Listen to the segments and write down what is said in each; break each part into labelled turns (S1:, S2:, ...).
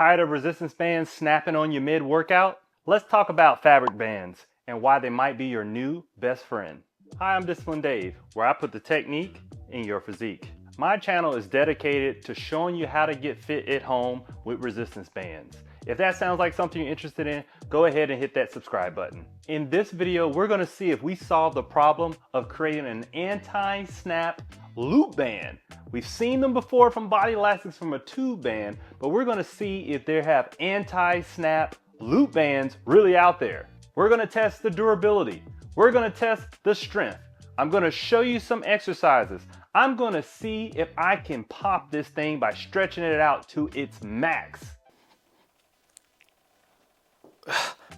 S1: Tired of resistance bands snapping on you mid-workout? Let's talk about fabric bands and why they might be your new best friend. Hi, I'm Discipline Dave, where I put the technique in your physique. My channel is dedicated to showing you how to get fit at home with resistance bands. If that sounds like something you're interested in, go ahead and hit that subscribe button. In this video, we're gonna see if we solve the problem of creating an anti-snap loop band. We've seen them before from body elastics from a tube band, but we're gonna see if they have anti-snap loop bands really out there. We're gonna test the durability. We're gonna test the strength. I'm gonna show you some exercises. I'm gonna see if I can pop this thing by stretching it out to its max.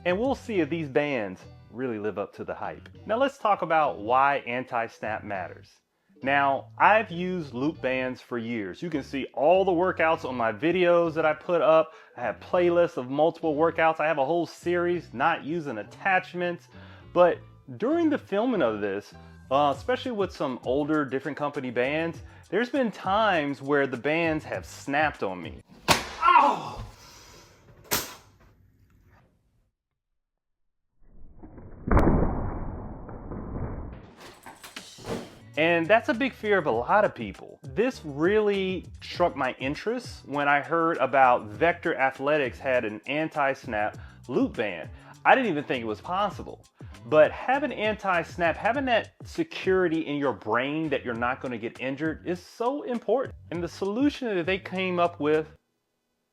S1: And we'll see if these bands really live up to the hype. Now let's talk about why anti-snap matters. Now, I've used loop bands for years. You can see all the workouts on my videos that I put up. I have playlists of multiple workouts. I have a whole series not using attachments. But during the filming of this, especially with some older different company bands, there's been times where the bands have snapped on me. Ow! And that's a big fear of a lot of people. This really struck my interest when I heard about Vector Athletics had an anti-snap loop band. I didn't even think it was possible. But having anti-snap, having that security in your brain that you're not gonna get injured is so important. And the solution that they came up with,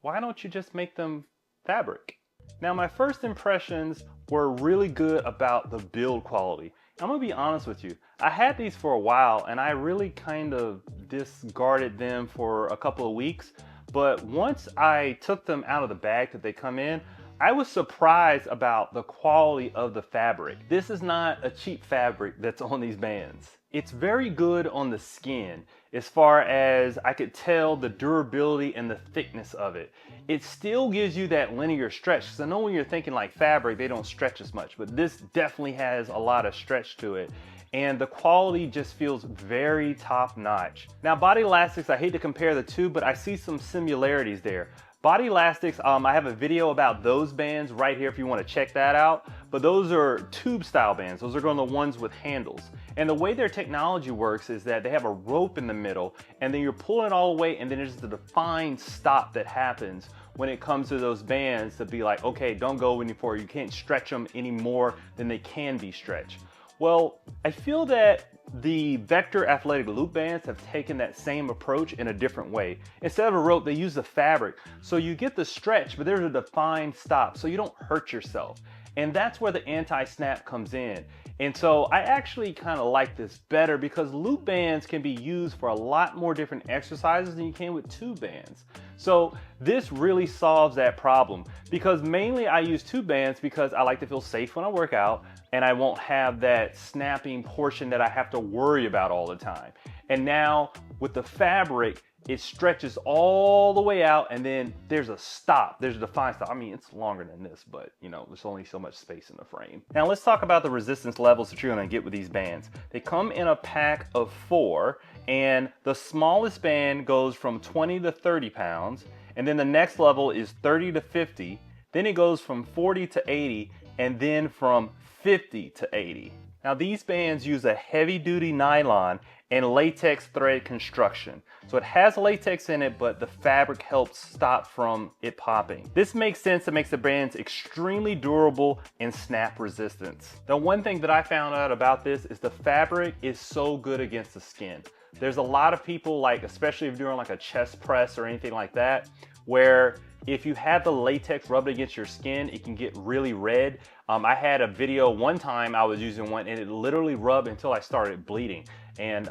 S1: why don't you just make them fabric? Now, my first impressions were really good about the build quality. I'm gonna be honest with you. I had these for a while and I really kind of discarded them for a couple of weeks. But once I took them out of the bag that they come in, I was surprised about the quality of the fabric. This is not a cheap fabric that's on these bands. It's very good on the skin as far as I could tell the durability and the thickness of it. It still gives you that linear stretch, because I know when you're thinking like fabric, they don't stretch as much, but this definitely has a lot of stretch to it. And the quality just feels very top notch. Now, body elastics, I hate to compare the two, but I see some similarities there. Body elastics, I have a video about those bands right here if you want to check that out. But those are tube style bands. Those are going to the ones with handles. And the way their technology works is that they have a rope in the middle and then you're pulling it all the way and then there's the defined stop that happens when it comes to those bands to be like, okay, don't go any further. You can't stretch them any more than they can be stretched. Well, I feel that the Vector Athletic loop bands have taken that same approach in a different way. Instead of a rope, they use the fabric. So you get the stretch, but there's a defined stop, so you don't hurt yourself. And that's where the anti-snap comes in. And so I actually kind of like this better because loop bands can be used for a lot more different exercises than you can with tube bands. So this really solves that problem because mainly I use tube bands because I like to feel safe when I work out and I won't have that snapping portion that I have to worry about all the time. And now with the fabric, it stretches all the way out and then there's a stop, there's a defined stop. I mean, it's longer than this, but you know, there's only so much space in the frame. Now let's talk about the resistance levels that you're gonna get with these bands. They come in a pack of 4 and the smallest band goes from 20 to 30 pounds and then the next level is 30 to 50, then it goes from 40 to 80 and then from 50 to 80. Now these bands use a heavy duty nylon and latex thread construction. So it has latex in it, but the fabric helps stop from it popping. This makes sense. It makes the bands extremely durable and snap resistant. The one thing that I found out about this is the fabric is so good against the skin. There's a lot of people, like especially if you're doing like a chest press or anything like that, where if you have the latex rubbed against your skin, it can get really red. I had a video one time I was using one and it literally rubbed until I started bleeding. And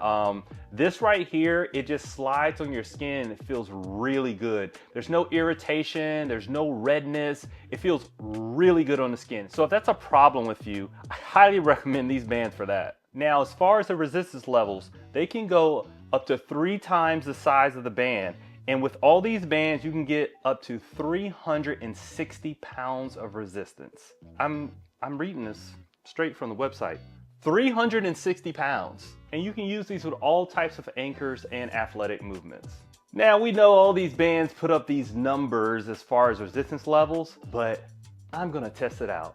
S1: this right here, it just slides on your skin and it feels really good. There's no irritation, there's no redness. It feels really good on the skin. So if that's a problem with you, I highly recommend these bands for that. Now, as far as the resistance levels, they can go up to 3 times the size of the band. And with all these bands, you can get up to 360 pounds of resistance. I'm reading this straight from the website. 360 pounds. And you can use these with all types of anchors and athletic movements. Now we know all these bands put up these numbers as far as resistance levels, but I'm gonna test it out.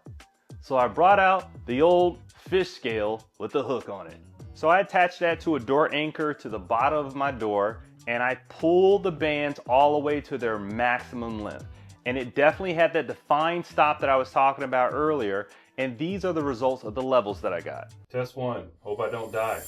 S1: So I brought out the old fish scale with the hook on it. So I attached that to a door anchor to the bottom of my door, and I pulled the bands all the way to their maximum length. And it definitely had that defined stop that I was talking about earlier, and these are the results of the levels that I got. Test one, hope I don't die.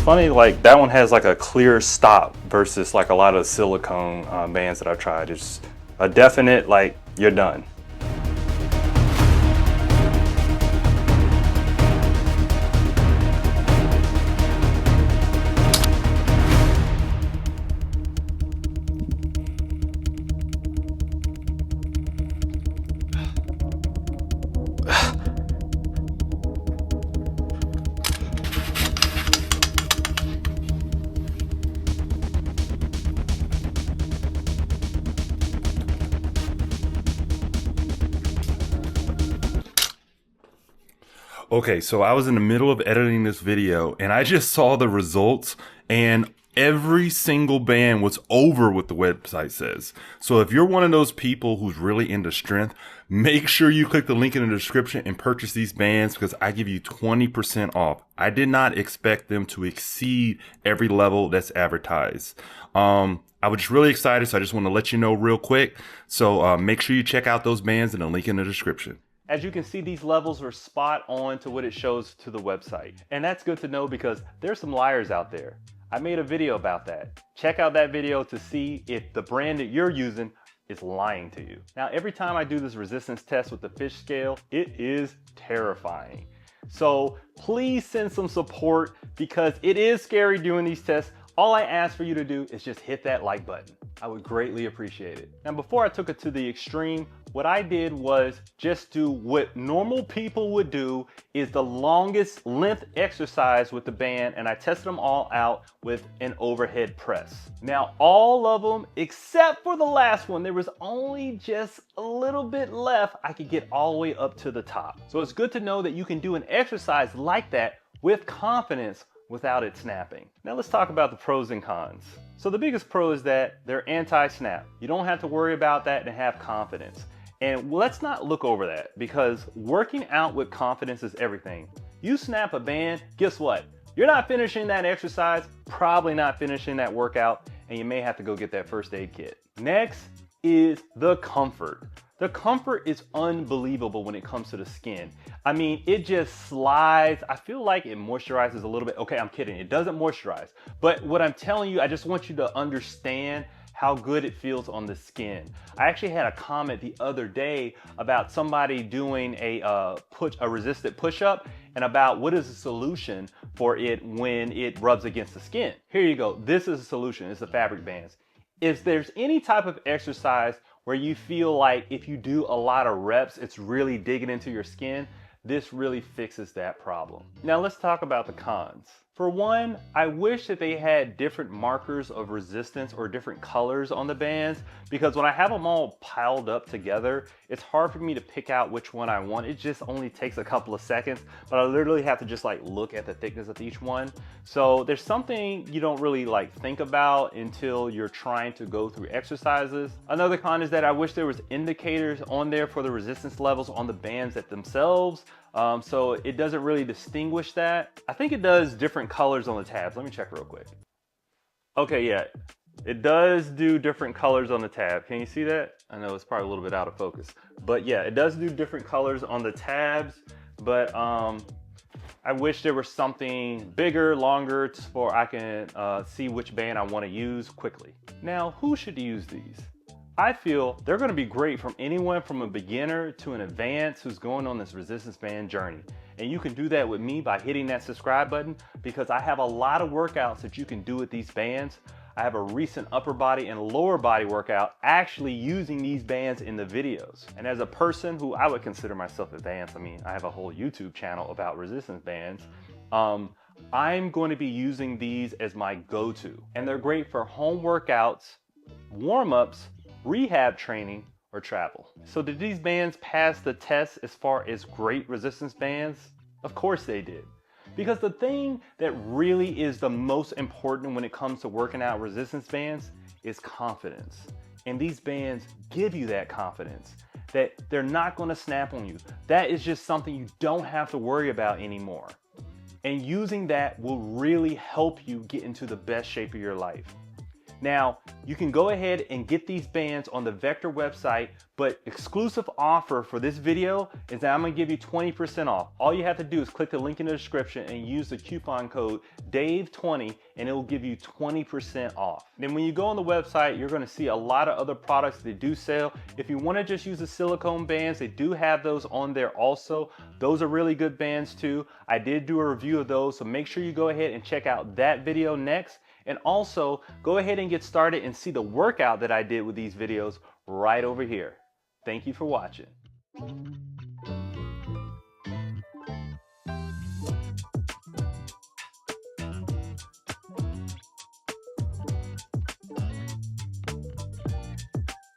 S1: Funny, like that one has like a clear stop versus like a lot of silicone bands that I've tried. It's a definite like you're done. Okay, so I was in the middle of editing this video and I just saw the results, and every single band was over what the website says. So if you're one of those people who's really into strength, make sure you click the link in the description and purchase these bands, because I give you 20% off. I did not expect them to exceed every level that's advertised. I was just really excited, so I just want to let you know real quick. So make sure you check out those bands in the link in the description. As you can see, these levels are spot on to what it shows to the website. And that's good to know because there's some liars out there. I made a video about that. Check out that video to see if the brand that you're using is lying to you. Now, every time I do this resistance test with the fish scale, it is terrifying. So please send some support because it is scary doing these tests. All I ask for you to do is just hit that like button. I would greatly appreciate it. Now, before I took it to the extreme, what I did was just do what normal people would do, is the longest length exercise with the band, and I tested them all out with an overhead press. Now, all of them, except for the last one, there was only just a little bit left. I could get all the way up to the top. So it's good to know that you can do an exercise like that with confidence without it snapping. Now let's talk about the pros and cons. So the biggest pro is that they're anti-snap. You don't have to worry about that and have confidence. And let's not look over that, because working out with confidence is everything. You snap a band, guess what? You're not finishing that exercise, probably not finishing that workout, and you may have to go get that first aid kit. Next is the comfort. The comfort is unbelievable when it comes to the skin. I mean, it just slides. I feel like it moisturizes a little bit. Okay, I'm kidding. It doesn't moisturize. But what I'm telling you, I just want you to understand how good it feels on the skin. I actually had a comment the other day about somebody doing a resisted push-up, and about what is the solution for it when it rubs against the skin. Here you go. This is a solution. It's the fabric bands. If there's any type of exercise where you feel like if you do a lot of reps, it's really digging into your skin, this really fixes that problem. Now let's talk about the cons. For one, I wish that they had different markers of resistance or different colors on the bands, because when I have them all piled up together, it's hard for me to pick out which one I want. It just only takes a couple of seconds, but I literally have to just like look at the thickness of each one. So there's something you don't really like think about until you're trying to go through exercises. Another con is that I wish there was indicators on there for the resistance levels on the bands themselves. So it doesn't really distinguish that. I think it does different colors on the tabs. Let me check real quick. Okay, yeah, it does do different colors on the tab. Can you see that? I know it's probably a little bit out of focus, but yeah, it does do different colors on the tabs. But I wish there was something bigger, longer, for I can see which band I want to use quickly. Now, who should use these? I feel they're going to be great from anyone from a beginner to an advanced who's going on this resistance band journey. And you can do that with me by hitting that subscribe button, because I have a lot of workouts that you can do with these bands. I have a recent upper body and lower body workout actually using these bands in the videos. And as a person who I would consider myself advanced, I mean, I have a whole YouTube channel about resistance bands. I'm going to be using these as my go-to. And they're great for home workouts, warm-ups, rehab training, or travel. So did these bands pass the test as far as great resistance bands? Of course they did. Because the thing that really is the most important when it comes to working out resistance bands is confidence. And these bands give you that confidence, that they're not going to snap on you. That is just something you don't have to worry about anymore. And using that will really help you get into the best shape of your life. Now, you can go ahead and get these bands on the Vector website, but exclusive offer for this video is that I'm gonna give you 20% off. All you have to do is click the link in the description and use the coupon code DAVE20 and it will give you 20% off. Then when you go on the website, you're gonna see a lot of other products that do sell. If you wanna just use the silicone bands, they do have those on there also. Those are really good bands too. I did do a review of those, so make sure you go ahead and check out that video next. And also, go ahead and get started and see the workout that I did with these videos right over here. Thank you for watching.